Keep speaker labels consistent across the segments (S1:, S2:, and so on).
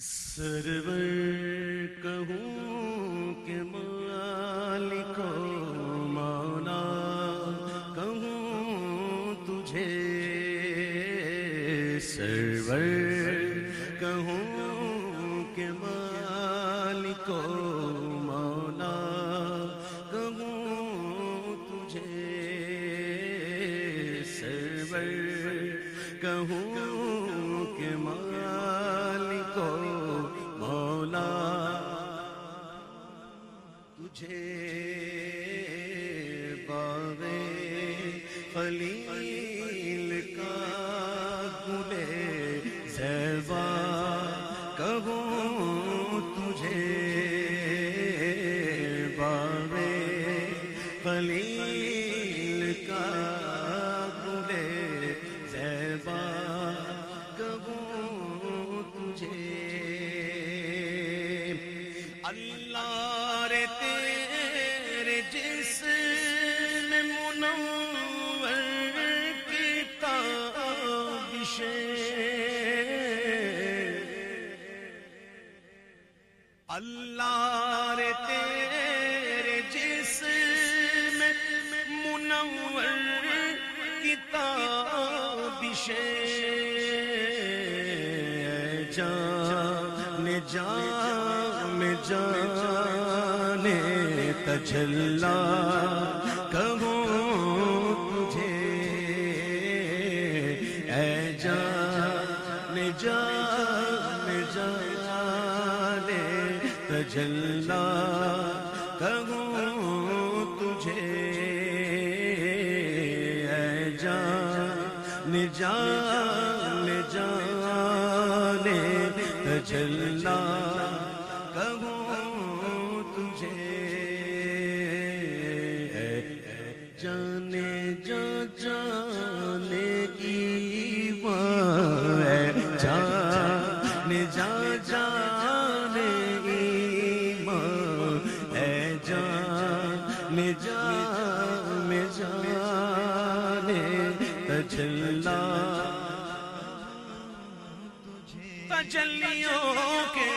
S1: سرور کہوں کہ مالک و مولا کہوں تجھے، سرور کہوں کہ مالک و مولا کہوں تجھے، سرور کہوں کہ مالک و مولا تجھے، باغ خلیل کا گلے زیبا کہوں تجھے، باغ خلیل کا گلے زیبا کہوں تجھے، اللہ رے تیرے جسم منور کی تابشیں، اللہ رے تیرے جسم منور کی تابشیں، جان جان جان تجلا کہوں تجھے، اے جان جان جان تجلا کہوں تجھے، اے جان جان جان تجلا کہوں تجھے، جانے جا جانے ایمان، جانے جا جانے ایمان، اے جانے جانے جانے تجلا، تجلیوں کے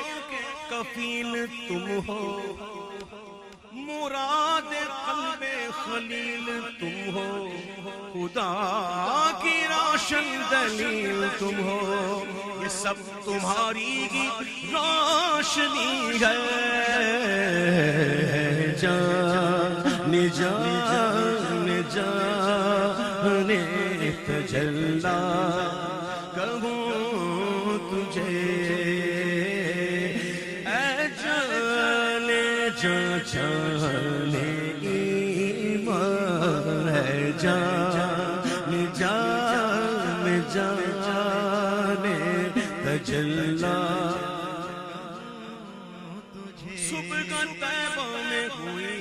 S1: کفیل تم ہو، مراد قلب خلیل تم ہو، خدا کی روشن دلیل تم ہو، یہ سب تمہاری ہی روشنی ہے، جان جان جان تجلا کہوں تجھے، اے جانے جا جانے ایمان، ہے جان جان جانے تجلا، صبح کا طیبہ میں ہوئی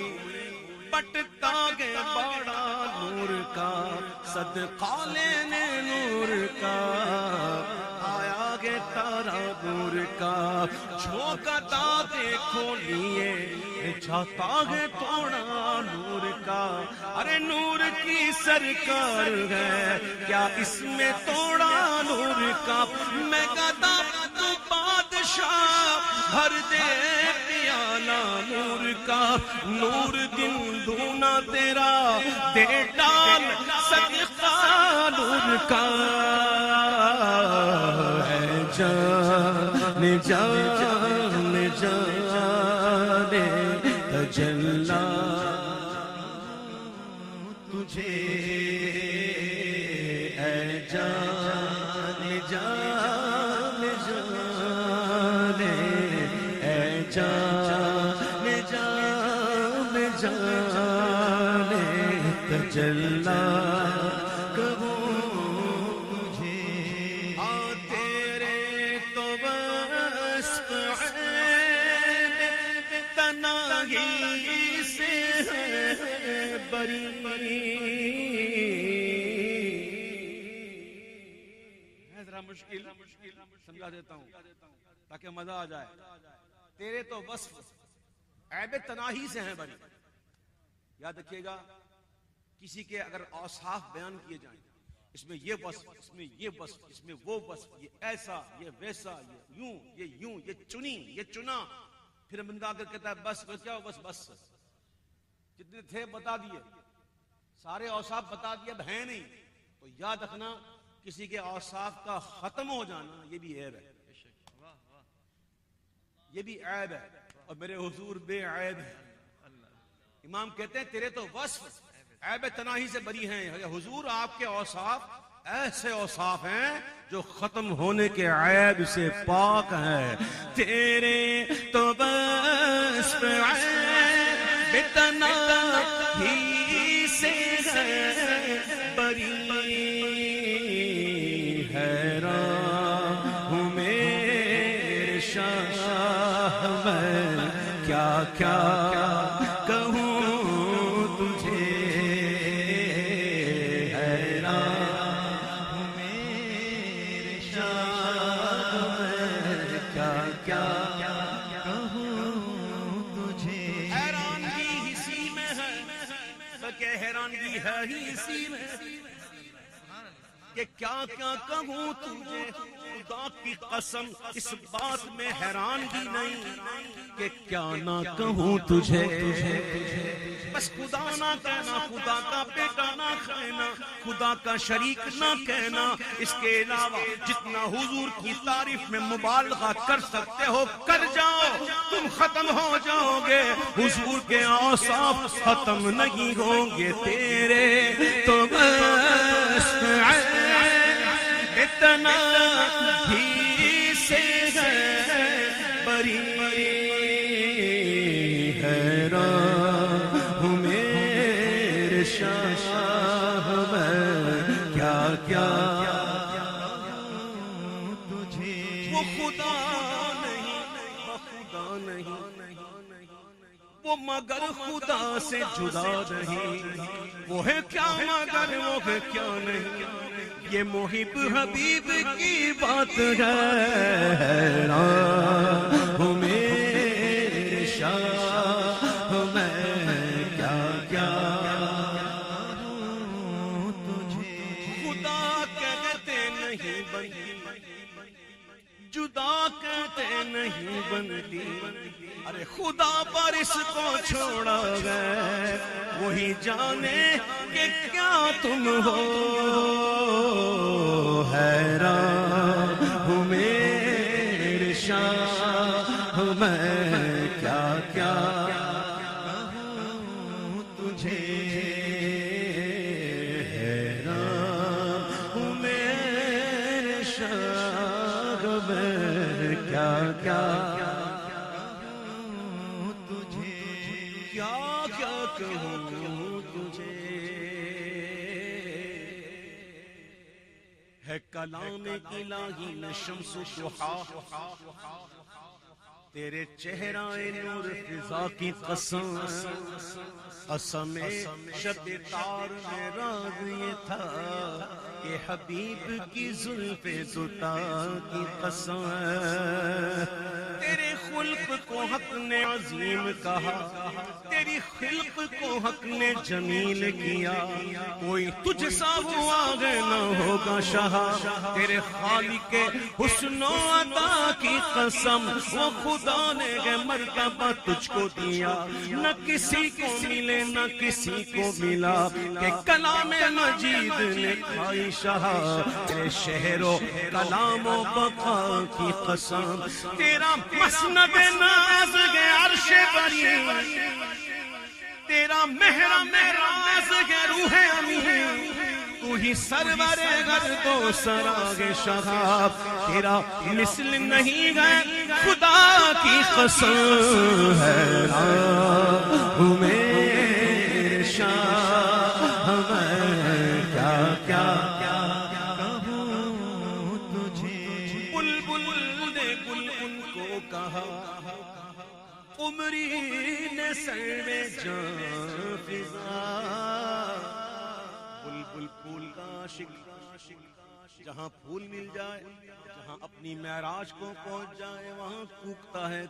S1: پٹتا گے بڑا نور کا، صدقہ لینے نور کا، آیا گے تارا نور کا، جھونکا دیکھو لیے چاہتا ہے تھوڑا نور کا، ارے نور کی سرکار ہے کیا اس میں توڑا نور کا، میں گدا تو بادشاہ بھر دے پیالہ نور کا، نور دن دونا تیرا دے ڈال صدقہ نور کا، ہے جان جان جان تجلا تجھے، اے جان جان جان، اے جان جان جان تجلا کہوں تجھے، تیرے تو وصف عین تناہی سے ہے بری، ذرا مشکل سمجھا دیتا ہوں تاکہ مزہ آ جائے، تیرے تو وصف عیب تناہی سے ہیں بری، یاد رکھیے گا کسی کے اگر اوصاف بیان کیے جائیں اس میں یہ وصف، اس میں یہ وصف، اس میں وہ وصف، یہ ایسا، یہ ویسا، یہ یوں، یہ چنی، یہ چنا. پھر بندہ آ کر کہتا ہے بس کیا ہو، بس جتنے تھے بتا دیے، سارے اوصاف بتا دیے، اب ہیں نہیں. تو یاد رکھنا کسی کے اوصاف کا ختم ہو جانا یہ بھی عیب ہے، یہ بھی عیب ہے. اور میرے حضور بے عیب ہے. امام کہتے ہیں تیرے تو وصف عیب تناہی سے بری ہیں. حضور آپ کے اوصاف ایسے اوصاف ہیں جو ختم ہونے کے عیب سے پاک ہیں. تیرے تو وصف عیب تناہی سے بری، حیران ہوں میرے شاہ میں کیا کہوں تجھے، حیران ہوں میرے شاہ میں کیا کہوں تجھے. حیرانگی اسی میں ہے، بلکہ حیرانگی ہے ہی اسی میں کہ کیا کہوں تجھے. خدا کی قسم اس بات میں حیرانگی نہیں کہ کیا نہ کہوں تجھے. بس خدا نہ کہنا، خدا کا بیٹا نہ کہنا، خدا کا شریک نہ کہنا. اس کے علاوہ جتنا حضور کی تعریف میں مبالغہ کر سکتے ہو کر جاؤ، تم ختم ہو جاؤ گے. حضور کے اوصاف ختم نہیں ہوں گے. تیرے تو بس اتنا ہی سے بری، حیران ہوں میرے شاہ میں کیا تجھے. وہ خدا نہیں، وہ مگر خدا سے جدا نہیں. وہ ہے کیا مگر وہ ہے کیا نہیں. یہ محب حبیب کی بات ہے. حیران ہوں میرے شاہ میں کیا تجھے. خدا کہتے نہیں بنتی، جدا کہتے نہیں بنتی. ارے خدا پر اس کو چھوڑا گئے، وہی جانے کہ کیا تم ہو. حیران ہوں میرے شاہ میں کیا کہوں تجھے. حیران ہوں میرے شاہ میں کیا کہوں تجھے. ہے کلام الہی میں شمس ضحیٰ، تیرے چہرہ نور فضا کی قسم. قسم شب تار میں راز یہ تھا کہ حبیب کی زلف زتا کی قسم. تیرے خلق کو حق نے عظیم کہا، تیری خلق کو حق نے جمیل کیا. کوئی تجھ سا وہ آگے نہ ہوگا شاہ. تیرے خالق حسن و عطا کی قسم، وہ خدا نے مرتبہ تجھ کو دیا. نہ کسی کو ملے نہ کسی کو ملا کہ کلام مجید نے کھائی شاہ. تیرے شہر و کلام و بقا کی قسم. تیرا مسند ناز ہے عرش بری، تیرا محرم راز ہے روح امین. تو ہی سرور گرد و سراغ شہاب، تیرا مثل نہیں ہے خدا کی قسم. حیران ہوں میرے شاہ میں کیا کہوں تجھے. بلبل نے گل ان کو کہا، قمری نے سر میں جان فضا. بلبل پھول کا عاشق، جہاں پھول مل جائے، جہاں اپنی معراج کو پہنچ جائے، وہاں کوکتا ہے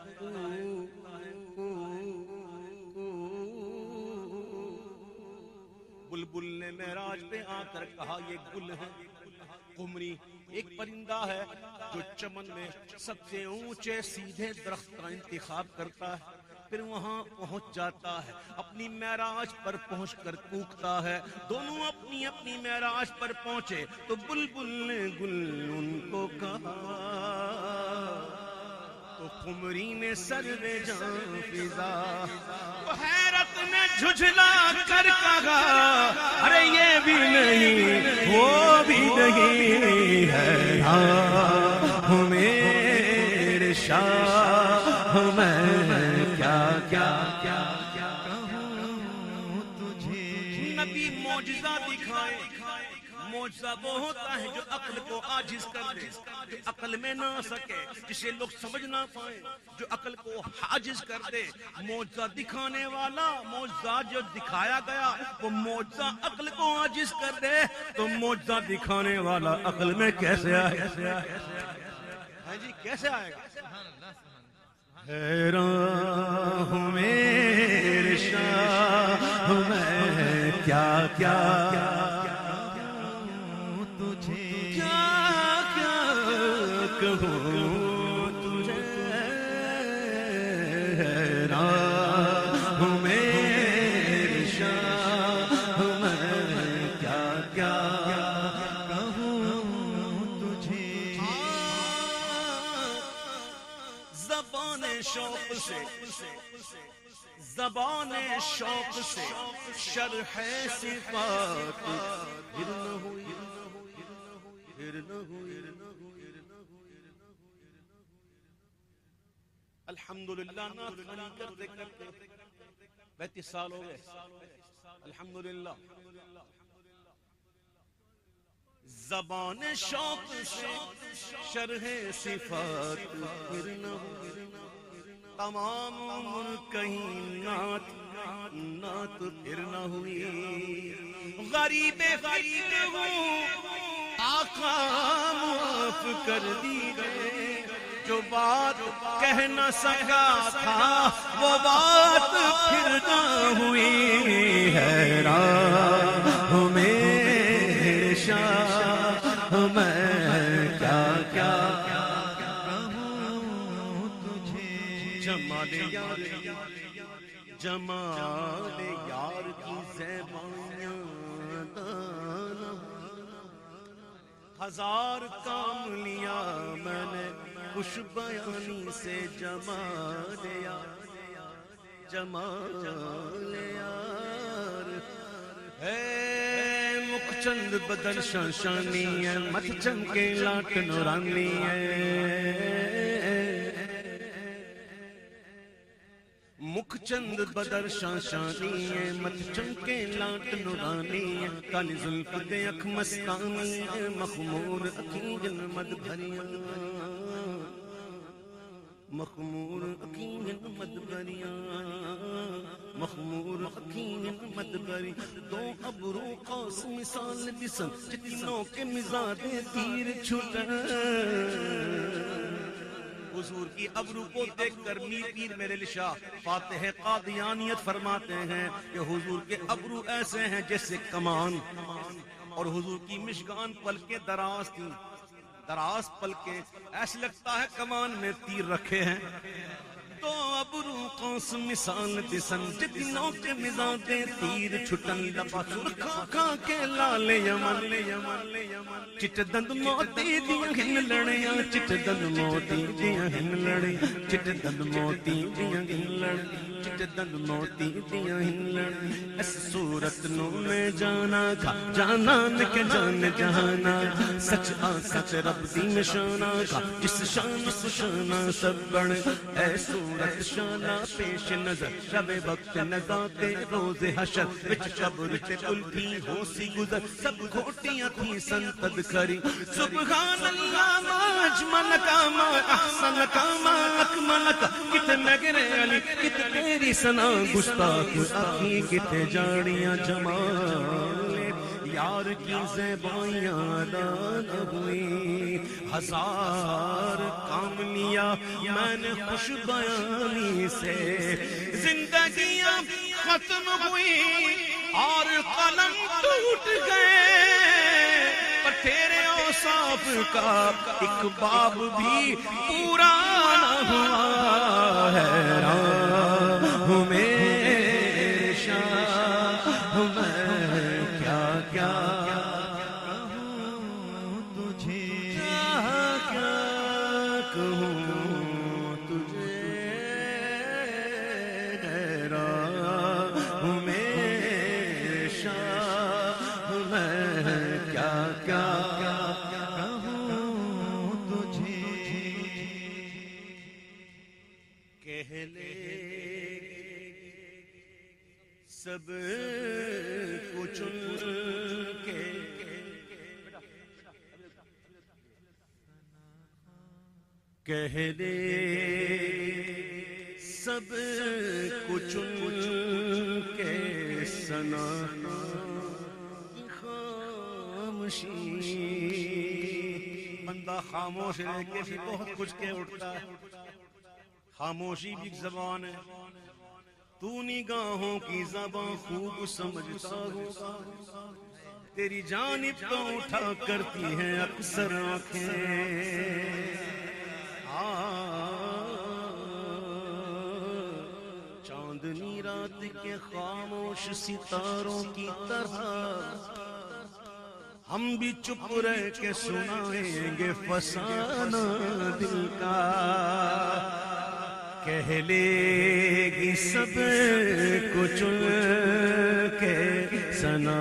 S1: بلبل نے معراج پہ آ کر کہا یہ گل ہے. قمری ایک پرندہ ہے جو چمن میں سب سے اونچے سیدھے درخت کا انتخاب کرتا ہے، پھر وہاں پہنچ جاتا ہے، اپنی معراج پر پہنچ کر کوکتا ہے. دونوں اپنی اپنی معراج پر پہنچے تو بلبل نے گل ان کو کہا، تو قمری نے سر جان فضا حیرت میں جھجلا کر کہا، ارے یہ بھی نہیں وہ بھی نہیں ہے میرے شاہ، میں کیا کیا کیا کہوں تجھے. نبی معجزہ دکھائے. معجزہ وہ ہوتا ہے جو عقل کو عاجز کر دے، جو عقل میں نہ سکے، جسے لوگ سمجھ نہ پائیں، جو عقل کو عاجز کر دے. معجزہ دکھانے والا، معجزہ جو دکھایا گیا وہ معجزہ عقل کو عاجز کر دے، تو معجزہ دکھانے والا عقل میں کیسے آئے گا؟ جی کیسے آئے گا؟ حیران ہوں میرے شاہ، میں کیا کیا تجھے، کیا کیا کہوں تجھے. حیران ہوں میرے شاہ، میں کیا کیا کہوں تجھے. زبان شوق سے، زبان شوق سے شرح صفات پھر نہ ہوئی، پھر نہ ہوئی. الحمدللہ نعت خوانی کرتے کرتے 35 سال ہو گئے. الحمدللہ زبان شوق سے شرح صفات پھر نہ ہوئی، تمام عمر کہیں نعت نعت پھر نہ ہوئی. غریب فقیر ہوں آقا معاف کر دیجئے، جو بات کہہ نہ سکا تھا وہ بات پھر نہ ہوئی. حیران ہوں میرے شاہ، میں کیا کیا کہوں تجھے. جمال یار، جمال یار کی زیبائیاں دانا، ہزار کام لیا میں نے خوش بیانی سے. جمال یار، جمال یار ہے مکھ چند بدن شاشانی ہے، مت چمکے لاٹ نورانی ہے. مکھ چند بدر شاشانی ہے، مت چمکے لاٹ نورانی ہے. کالی زلف دے اکھ مستانی ہے، مخمور اکھیں مد بھریاں، مخمور اکھیں مد بھریاں، مخمور اکھیں مد بھری. دو ابرو قوس مثال دسن، جتنوں کے مزاج تیر چھٹا. حضور کی ابرو کو دیکھ کر میر پیر میرے شاہ فاتح قادیانیت فرماتے ہیں کہ حضور کے ابرو ایسے ہیں جیسے کمان، اور حضور کی مشکان پلکیں دراز تھی، دراز پلکیں، ایسے لگتا ہے کمان میں تیر رکھے ہیں. تو ابرو قوس مثال دسن، جتنوں کے مزاج تیر چھٹن. لبا سرخا کھا کے لال یمن، چٹ دند موتی دیاں ہن لڑیاں، چٹ دند موتی دیاں ہن لڑیاں، چٹ دند موتی دیاں ہن لڑیاں، چٹ دند موتی دیاں ہن لڑیاں. اس صورت نو میں جانا تھا جانان کے جان جہانا، سچ آ سچ رب دی نشانہ کا، جس شان اس شانہ سب بڑھ. اے صورت شانہ پیش نظر، شب وقت نزاتے روز حشر، وچ قبر تے الٹی ہو سی گزر. سب کھوٹیاں تھی سنتد کری، سبحان اللہ ما اجملک ما احسنک ما اکملک. کتے نگرے علی کتے تیری ثنا گستاخ اخی، کتے جاڑیاں جمال یار کی زیبائیاں دان ہوئی. ہزار کام لیا میں نے خوش بیانی سے، زندگیاں ختم ہوئی اور قلم ٹوٹ گئے، پر تیرے اوصاف کا ایک باب بھی پورا نہ ہوا۔ حیران ہوں میرے شاہ، میں کیا کیا کہوں تجھے، کیا کہوں تجھے۔ حیران ہوں میرے شاہ، میں کیا کیا کہوں تجھے۔ کہہ لے سب کو چن کے، کہہ دے سب کو چن کے، سنا خاموشی۔ بندہ خاموش رہ کے بھی بہت کچھ کہہ اٹھتا ہے، خاموشی بھی ایک زبان ہے۔ تو نگاہوں کی زبان خوب سمجھتا ہوگا، تیری جانب تو اٹھا کرتی ہیں اکثر آنکھیں۔ چاندنی رات کے خاموش ستاروں کی طرح ہم بھی چپ رہ کے سنائیں گے فسانہ دل کا۔ کہہ لے گی سب کو چن کے، ثنا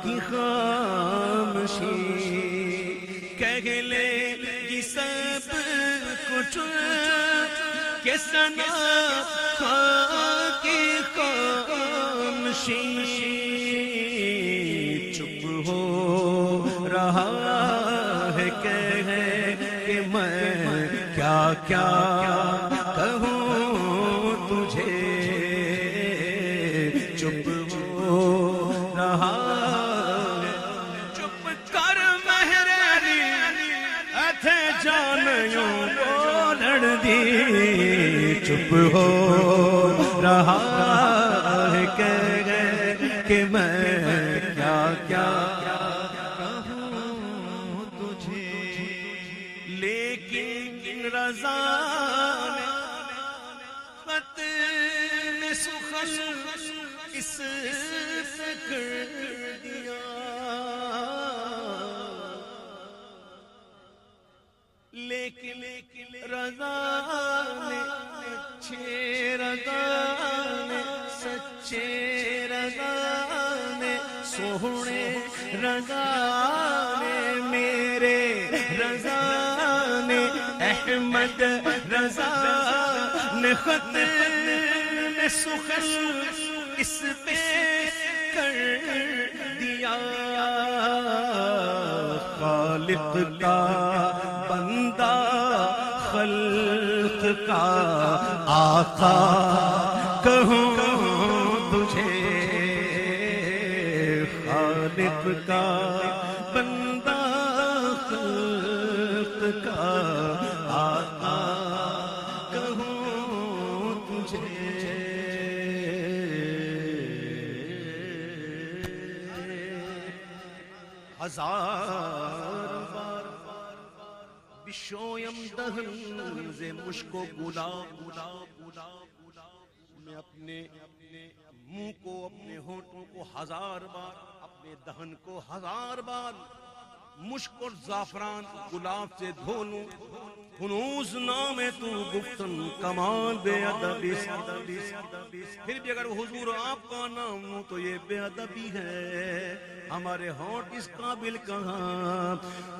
S1: کی خاموشی۔ کہہ لے گی سب کو چن کے، ثنا کی خاموشی۔ چپ ہو رہا ہے کہہ کہ میں کیا کیا کہوں تجھے۔ چپ ہو رہا، چپ کر مہربانی اتھے جانیوں کو لڑ دی۔ چپ ہو رہا ہے کہ میں کیا کیا کہوں تجھے۔ لیکن رضا نے خط میں سخن اس سے کر دیا، لیکن رضا نے اچھے رضا نے، سچے رضا نے، سوہنے رضا نے، میرے رضا نے، احمد رضا نے خط میں سخن اس پہ کر دیا۔ خالق کا بندہ، خلق کا آقا کہوں تجھے۔ خالق کا بندہ، خلق کا آقا کہوں تجھے۔ ہزار بار بشویم دہن ز مشک و گلاب، میں اپنے منہ کو، اپنے ہونٹوں کو ہزار بار، اپنے دہن کو ہزار بار مشک اور زعفران گلاب سے دھو لوں، ہنوز نام تو گفتن کمال بے ادبی۔ پھر بھی اگر حضور آپ کا نام ہوں تو یہ بے ادبی ہے، ہمارے ہونٹ اس قابل کہاں۔